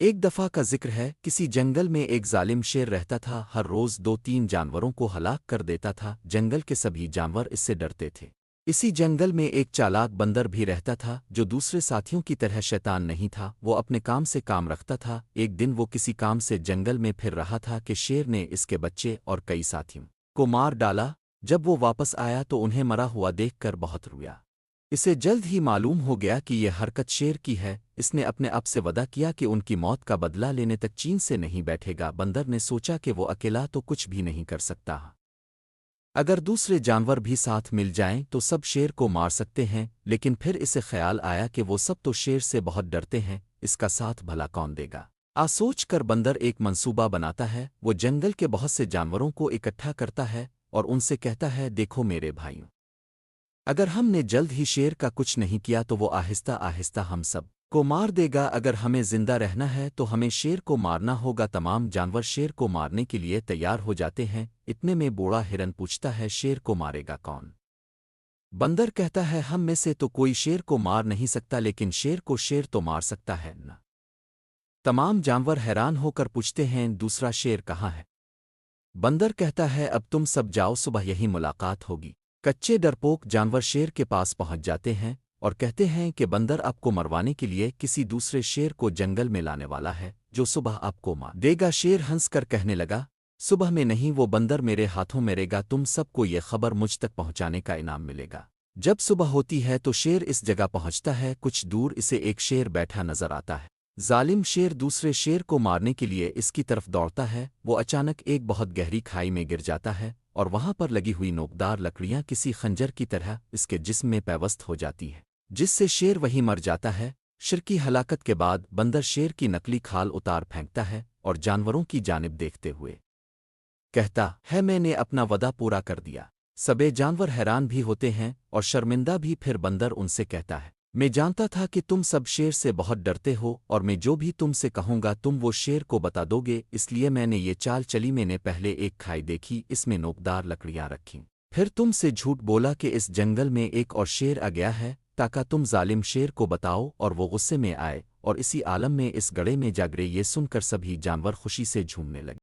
ایک دفعہ کا ذکر ہے، کسی جنگل میں ایک ظالم شیر رہتا تھا، ہر روز دو تین جانوروں کو ہلاک کر دیتا تھا، جنگل کے سبھی جانور اس سے ڈرتے تھے۔ اسی جنگل میں ایک چالاک بندر بھی رہتا تھا، جو دوسرے ساتھیوں کی طرح شیطان نہیں تھا، وہ اپنے کام سے کام رکھتا تھا۔ ایک دن وہ کسی کام سے جنگل میں پھر رہا تھا کہ شیر نے اس کے بچے اور کئی ساتھیوں کو مار ڈالا۔ جب وہ واپس آیا تو انہیں مرا ہوا دیکھ کر بہت رویا۔ اسے جلد ہی معلوم ہو گیا کہ یہ حرکت شیر کی ہے۔ اس نے اپنے آپ سے وعدہ کیا کہ ان کی موت کا بدلہ لینے تک چین سے نہیں بیٹھے گا۔ بندر نے سوچا کہ وہ اکیلا تو کچھ بھی نہیں کر سکتا، اگر دوسرے جانور بھی ساتھ مل جائیں تو سب شیر کو مار سکتے ہیں، لیکن پھر اسے خیال آیا کہ وہ سب تو شیر سے بہت ڈرتے ہیں، اس کا ساتھ بھلا کون دے گا؟ سوچ کر بندر ایک منصوبہ بناتا ہے۔ وہ جنگل کے بہت سے جانوروں کو اکٹھا کرتا ہے اور ان سے کہتا ہے، دیکھو میرے بھائیوں، اگر ہم نے جلد ہی شیر کا کچھ نہیں کیا تو وہ آہستہ آہستہ ہم سب کو مار دے گا۔ اگر ہمیں زندہ رہنا ہے تو ہمیں شیر کو مارنا ہوگا۔ تمام جانور شیر کو مارنے کے لیے تیار ہو جاتے ہیں۔ اتنے میں بوڑھا ہرن پوچھتا ہے، شیر کو مارے گا کون؟ بندر کہتا ہے، ہم میں سے تو کوئی شیر کو مار نہیں سکتا، لیکن شیر کو شیر تو مار سکتا ہے نا۔ تمام جانور حیران ہو کر پوچھتے ہیں، دوسرا شیر کہاں ہے؟ بندر کہتا ہے، اب تم سب جاؤ، صبح یہی ملاقات ہوگی۔ کچے ڈرپوک جانور شیر کے پاس پہنچ جاتے ہیں اور کہتے ہیں کہ بندر آپ کو مروانے کے لیے کسی دوسرے شیر کو جنگل میں لانے والا ہے، جو صبح آپ کو مار دے گا۔ شیر ہنس کر کہنے لگا، صبح میں نہیں، وہ بندر میرے ہاتھوں مرے گا، تم سب کو یہ خبر مجھ تک پہنچانے کا انعام ملے گا۔ جب صبح ہوتی ہے تو شیر اس جگہ پہنچتا ہے، کچھ دور اسے ایک شیر بیٹھا نظر آتا ہے۔ ظالم شیر دوسرے شیر کو مارنے کے لیے اس کی طرف دوڑتا ہے، وہ اچانک ایک بہت گہری کھائی میں گر جاتا ہے اور وہاں پر لگی ہوئی نوکدار لکڑیاں کسی خنجر کی طرح اس کے جسم میں پیوست ہو جاتی ہے، جس سے شیر وہی مر جاتا ہے۔ شیر کی ہلاکت کے بعد بندر شیر کی نکلی کھال اتار پھینکتا ہے اور جانوروں کی جانب دیکھتے ہوئے کہتا ہے، میں نے اپنا وعدہ پورا کر دیا۔ سبے جانور حیران بھی ہوتے ہیں اور شرمندہ بھی۔ پھر بندر ان سے کہتا ہے، میں جانتا تھا کہ تم سب شیر سے بہت ڈرتے ہو، اور میں جو بھی تم سے کہوں گا تم وہ شیر کو بتا دو گے، اس لیے میں نے یہ چال چلی۔ میں نے پہلے ایک کھائی دیکھی، اس میں نوکدار لکڑیاں رکھیں، پھر تم سے جھوٹ بولا کہ اس جنگل میں ایک اور شیر آ گیا ہے، تاکہ تم ظالم شیر کو بتاؤ اور وہ غصے میں آئے اور اسی عالم میں اس گڑھے میں جا گرے۔ یہ سن کر سبھی جانور خوشی سے جھومنے لگے۔